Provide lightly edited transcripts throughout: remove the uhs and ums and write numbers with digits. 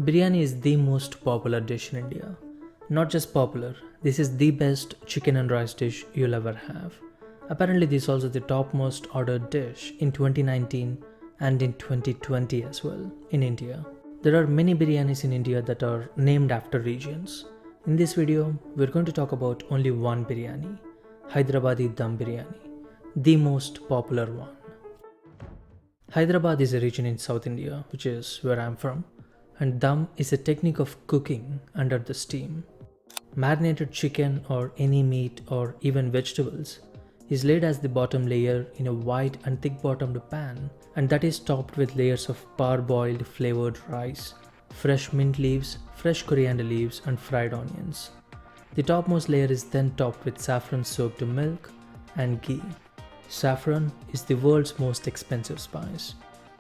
Biryani is the most popular dish in India. Not just popular, this is the best chicken and rice dish you'll ever have. Apparently, this is also the top most ordered dish in 2019 and in 2020 as well in India. There are many biryanis in India that are named after regions. In this video, we're going to talk about only one biryani, Hyderabadi Dum Biryani, the most popular one. Hyderabad is a region in South India, which is where I'm from, and dum is a technique of cooking under the steam. Marinated chicken or any meat or even vegetables is laid as the bottom layer in a wide and thick bottomed pan, and that is topped with layers of parboiled flavored rice, fresh mint leaves, fresh coriander leaves and fried onions. The topmost layer is then topped with saffron soaked milk and ghee. Saffron is the world's most expensive spice.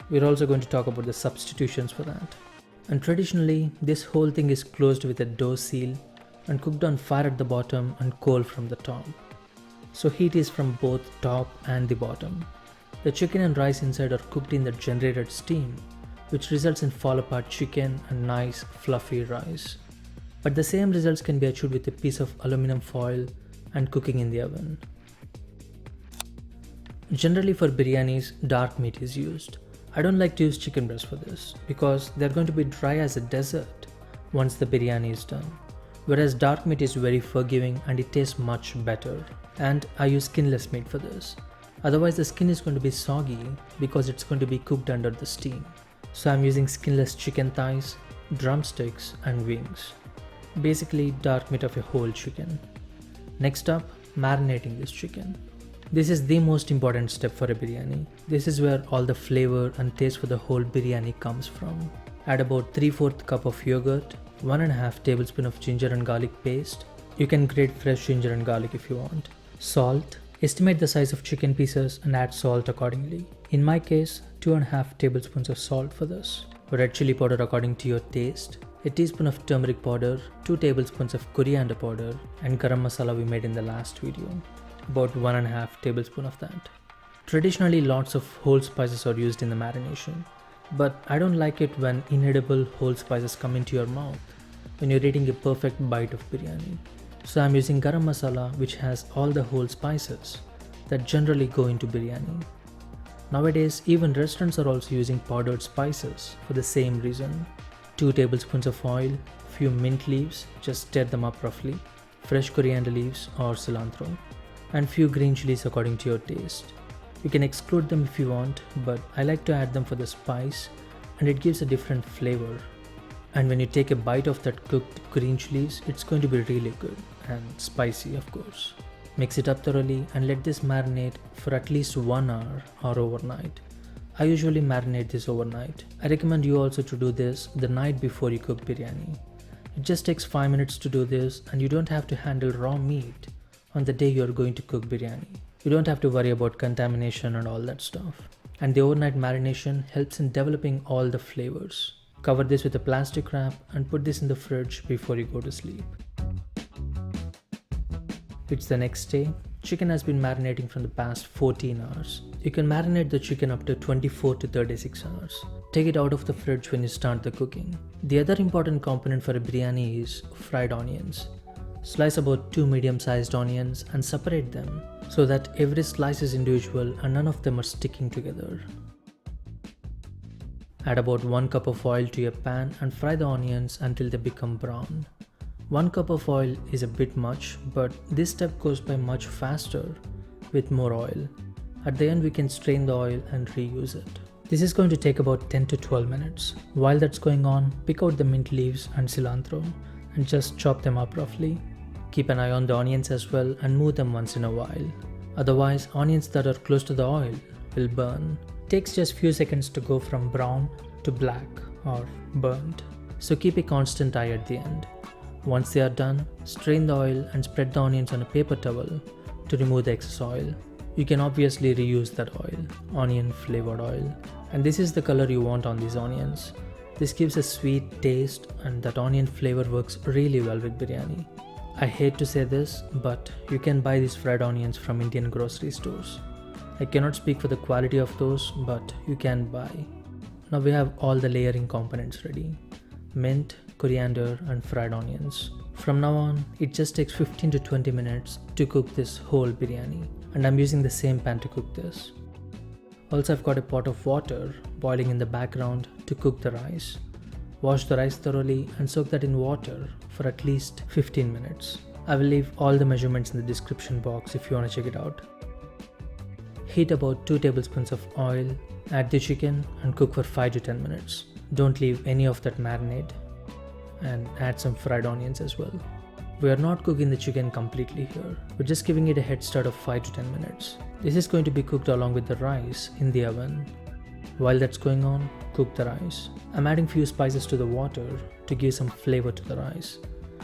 We're also going to talk about the substitutions for that. And traditionally, this whole thing is closed with a dough seal and cooked on fire at the bottom and coal from the top. So heat is from both top and the bottom. The chicken and rice inside are cooked in the generated steam, which results in fall apart chicken and nice fluffy rice. But the same results can be achieved with a piece of aluminum foil and cooking in the oven. Generally for biryanis, dark meat is used. I don't like to use chicken breast for this because they're going to be dry as a dessert once the biryani is done. Whereas dark meat is very forgiving and it tastes much better. And I use skinless meat for this. Otherwise the skin is going to be soggy because it's going to be cooked under the steam. So I'm using skinless chicken thighs, drumsticks and wings. Basically dark meat of a whole chicken. Next up, marinating this chicken. This is the most important step for a biryani. This is where all the flavor and taste for the whole biryani comes from. Add about 3/4 cup of yogurt, 1.5 tablespoon of ginger and garlic paste. You can grate fresh ginger and garlic if you want. Salt. Estimate the size of chicken pieces and add salt accordingly. In my case, 2.5 tablespoons of salt for this. Red chili powder according to your taste. A teaspoon of turmeric powder, 2 tablespoons of coriander powder, and garam masala we made in the last video. About 1.5 tablespoon of that. Traditionally, lots of whole spices are used in the marination, but I don't like it when inedible whole spices come into your mouth when you're eating a perfect bite of biryani. So I'm using garam masala, which has all the whole spices that generally go into biryani. Nowadays, even restaurants are also using powdered spices for the same reason. 2 tablespoons of oil, few mint leaves, just stir them up roughly, fresh coriander leaves or cilantro, and few green chilies according to your taste. You can exclude them if you want, but I like to add them for the spice and it gives a different flavor. And when you take a bite of that cooked green chilies, it's going to be really good and spicy of course. Mix it up thoroughly and let this marinate for at least 1 hour or overnight. I usually marinate this overnight. I recommend you also to do this the night before you cook biryani. It just takes 5 minutes to do this and you don't have to handle raw meat on the day you are going to cook biryani. You don't have to worry about contamination and all that stuff. And the overnight marination helps in developing all the flavors. Cover this with a plastic wrap and put this in the fridge before you go to sleep. It's the next day. Chicken has been marinating from the past 14 hours. You can marinate the chicken up to 24 to 36 hours. Take it out of the fridge when you start the cooking. The other important component for a biryani is fried onions. Slice about 2 medium-sized onions and separate them so that every slice is individual and none of them are sticking together. Add about 1 cup of oil to your pan and fry the onions until they become brown. 1 cup of oil is a bit much, but this step goes by much faster with more oil. At the end we can strain the oil and reuse it. This is going to take about 10 to 12 minutes. While that's going on, pick out the mint leaves and cilantro and just chop them up roughly. Keep an eye on the onions as well and move them once in a while. Otherwise, onions that are close to the oil will burn. It takes just few seconds to go from brown to black or burnt. So keep a constant eye at the end. Once they are done, strain the oil and spread the onions on a paper towel to remove the excess oil. You can obviously reuse that oil, onion flavored oil. And this is the color you want on these onions. This gives a sweet taste and that onion flavor works really well with biryani. I hate to say this, but you can buy these fried onions from Indian grocery stores. I cannot speak for the quality of those, but you can buy. Now we have all the layering components ready. mint, coriander and fried onions. From now on, it just takes 15 to 20 minutes to cook this whole biryani, and I'm using the same pan to cook this. Also, I've got a pot of water boiling in the background to cook the rice. Wash the rice thoroughly and soak that in water for at least 15 minutes. I will leave all the measurements in the description box if you want to check it out. Heat about 2 tablespoons of oil, add the chicken and cook for 5 to 10 minutes. Don't leave any of that marinade, and add some fried onions as well. We are not cooking the chicken completely here, we're just giving it a head start of 5 to 10 minutes. This is going to be cooked along with the rice in the oven. While that's going on, cook the rice. I'm adding few spices to the water to give some flavor to the rice.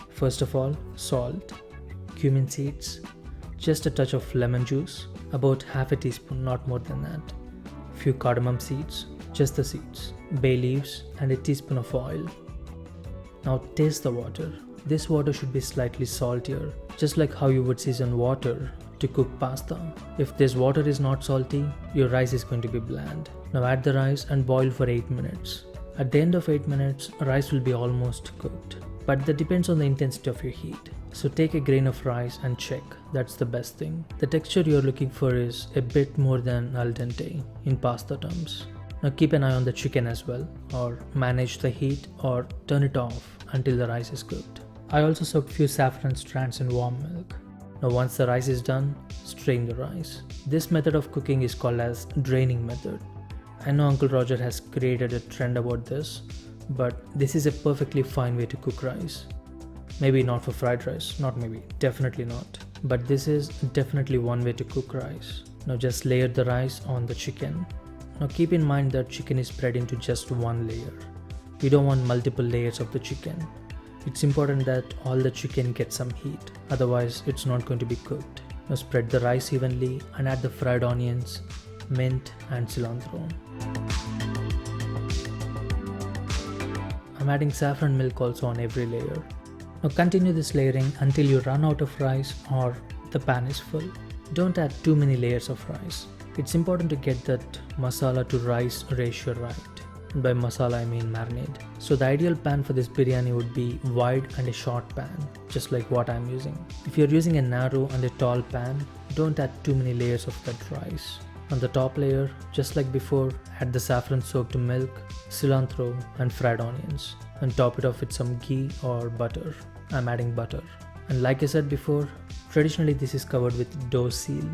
First of all, salt, cumin seeds, just a touch of lemon juice, about half a teaspoon, not more than that. Few cardamom seeds, just the seeds, bay leaves and a teaspoon of oil. Now taste the water. This water should be slightly saltier, just like how you would season water to cook pasta. If this water is not salty, your rice is going to be bland. Now add the rice and boil for 8 minutes. At the end of 8 minutes, rice will be almost cooked. But that depends on the intensity of your heat. So take a grain of rice and check, that's the best thing. The texture you're looking for is a bit more than al dente in pasta terms. Now keep an eye on the chicken as well, or manage the heat or turn it off until the rice is cooked. I also soaked few saffron strands in warm milk. Now once the rice is done, strain the rice. This method of cooking is called as draining method. I know Uncle Roger has created a trend about this, but this is a perfectly fine way to cook rice. Maybe not for fried rice, not maybe, definitely not. But this is definitely one way to cook rice. Now just layer the rice on the chicken. Now keep in mind that chicken is spread into just one layer. You don't want multiple layers of the chicken. It's important that all the chicken gets some heat, otherwise it's not going to be cooked. Now spread the rice evenly and add the fried onions, mint and cilantro. I'm adding saffron milk also on every layer. Now continue this layering until you run out of rice or the pan is full. Don't add too many layers of rice. It's important to get that masala to rice ratio right. And by masala I mean marinade. So the ideal pan for this biryani would be wide and a short pan, just like what I'm using. If you're using a narrow and a tall pan, don't add too many layers of that rice. On the top layer, just like before, add the saffron soaked milk, cilantro and fried onions, and top it off with some ghee or butter. I'm adding butter. And like I said before, traditionally this is covered with dough seal.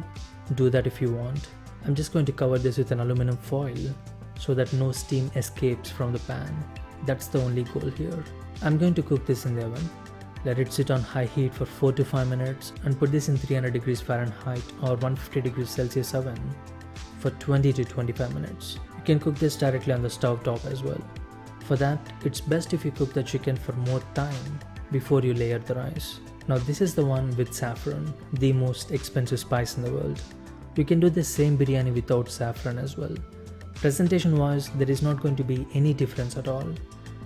Do that if you want. I'm just going to cover this with an aluminum foil so that no steam escapes from the pan. That's the only goal here. I'm going to cook this in the oven. Let it sit on high heat for 4 to 5 minutes and put this in 300 degrees Fahrenheit or 150 degrees Celsius oven for 20 to 25 minutes. You can cook this directly on the stove top as well. For that, it's best if you cook the chicken for more time before you layer the rice. Now this is the one with saffron, the most expensive spice in the world. You can do the same biryani without saffron as well. Presentation wise, there is not going to be any difference at all.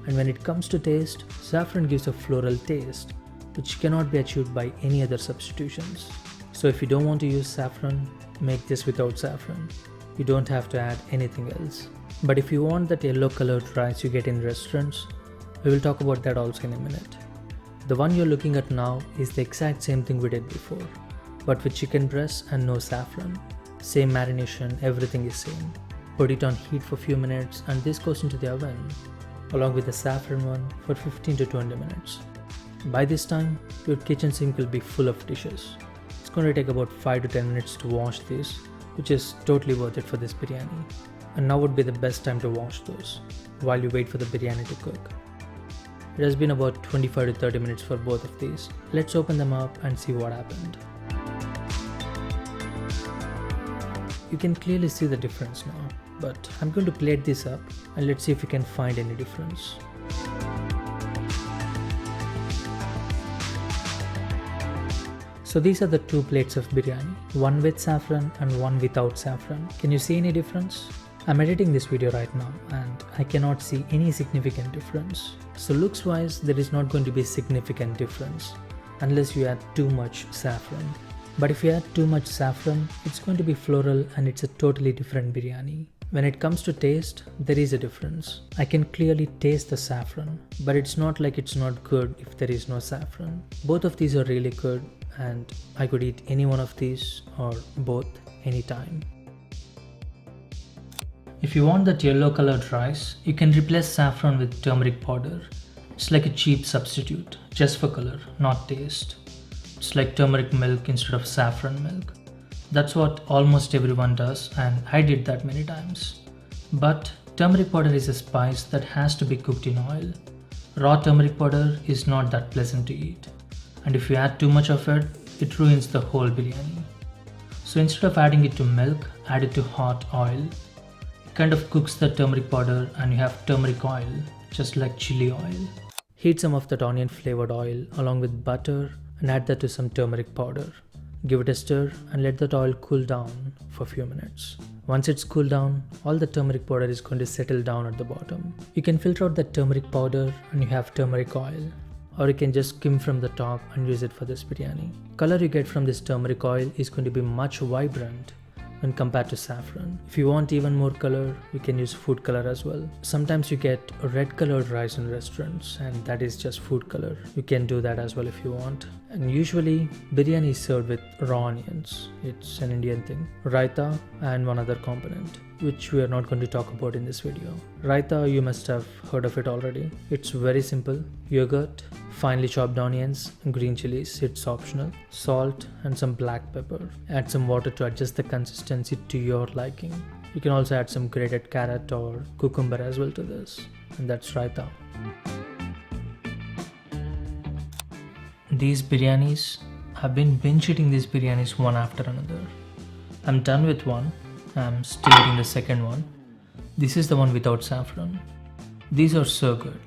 And when it comes to taste, saffron gives a floral taste, which cannot be achieved by any other substitutions. So if you don't want to use saffron, make this without saffron. You don't have to add anything else. But if you want that yellow colored rice you get in restaurants, we will talk about that also in a minute. The one you're looking at now is the exact same thing we did before, but with chicken breast and no saffron. Same marination, everything is same. Put it on heat for few minutes and this goes into the oven along with the saffron one for 15 to 20 minutes. By this time, your kitchen sink will be full of dishes. It's going to take about 5 to 10 minutes to wash these, which is totally worth it for this biryani. And now would be the best time to wash those while you wait for the biryani to cook. It has been about 25 to 30 minutes for both of these. Let's open them up and see what happened. You can clearly see the difference now, but I'm going to plate this up and let's see if we can find any difference. So these are the two plates of biryani, one with saffron and one without saffron. Can you see any difference? I'm editing this video right now and I cannot see any significant difference. So looks wise, there is not going to be a significant difference unless you add too much saffron. But if you add too much saffron, it's going to be floral and it's a totally different biryani. When it comes to taste, there is a difference. I can clearly taste the saffron, but it's not like it's not good if there is no saffron. Both of these are really good and I could eat any one of these or both anytime. If you want that yellow colored rice, you can replace saffron with turmeric powder. It's like a cheap substitute, just for color, not taste. It's like turmeric milk instead of saffron milk. That's what almost everyone does, and I did that many times. But turmeric powder is a spice that has to be cooked in oil. Raw turmeric powder is not that pleasant to eat, and if you add too much of it, it ruins the whole biryani. So instead of adding it to milk, add it to hot oil. It kind of cooks the turmeric powder and you have turmeric oil, just like chili oil. Heat some of that onion flavored oil along with butter and add that to some turmeric powder. Give it a stir and let that oil cool down for a few minutes. Once it's cooled down, all the turmeric powder is going to settle down at the bottom. You can filter out that turmeric powder and you have turmeric oil. Or you can just skim from the top and use it for this biryani. Color you get from this turmeric oil is going to be much vibrant when compared to saffron. If you want even more color, you can use food color as well. Sometimes you get red colored rice in restaurants and that is just food color. You can do that as well if you want. And usually biryani is served with raw onions. It's an Indian thing. Raita and one other component, which we are not going to talk about in this video. Raita, you must have heard of it already. It's very simple. Yogurt, finely chopped onions, green chilies, it's optional, salt and some black pepper. Add some water to adjust the consistency to your liking. You can also add some grated carrot or cucumber as well to this. And that's raita. These biryanis, I've been binge eating these biryanis one after another. I'm done with one. I'm still eating the second one. This is the one without saffron. These are so good.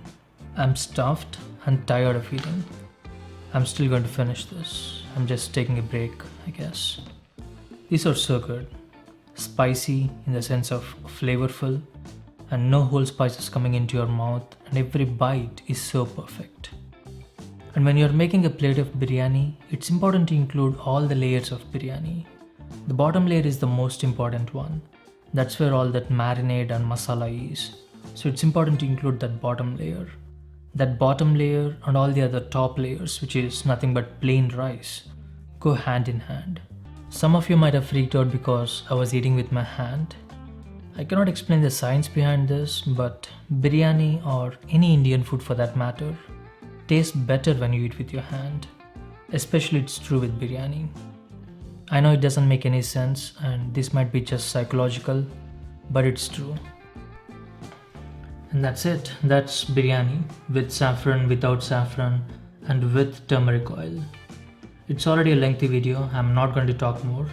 I'm stuffed and tired of eating. I'm still going to finish this. I'm just taking a break, I guess. These are so good. Spicy in the sense of flavorful and no whole spices coming into your mouth, and every bite is so perfect. And when you're making a plate of biryani, it's important to include all the layers of biryani. The bottom layer is the most important one. That's where all that marinade and masala is. So it's important to include that bottom layer. That bottom layer and all the other top layers, which is nothing but plain rice, go hand in hand. Some of you might have freaked out because I was eating with my hand. I cannot explain the science behind this, but biryani or any Indian food for that matter tastes better when you eat with your hand. Especially it's true with biryani. I know it doesn't make any sense and this might be just psychological, but it's true. And that's it. That's biryani with saffron, without saffron, and with turmeric oil. It's already a lengthy video. I'm not going to talk more.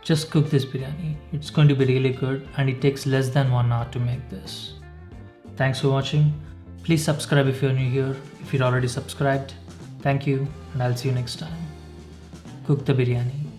Just cook this biryani. It's going to be really good and it takes less than 1 hour to make this. Thanks for watching. Please subscribe if you're new here. If you're already subscribed, thank you and I'll see you next time. Cook the biryani.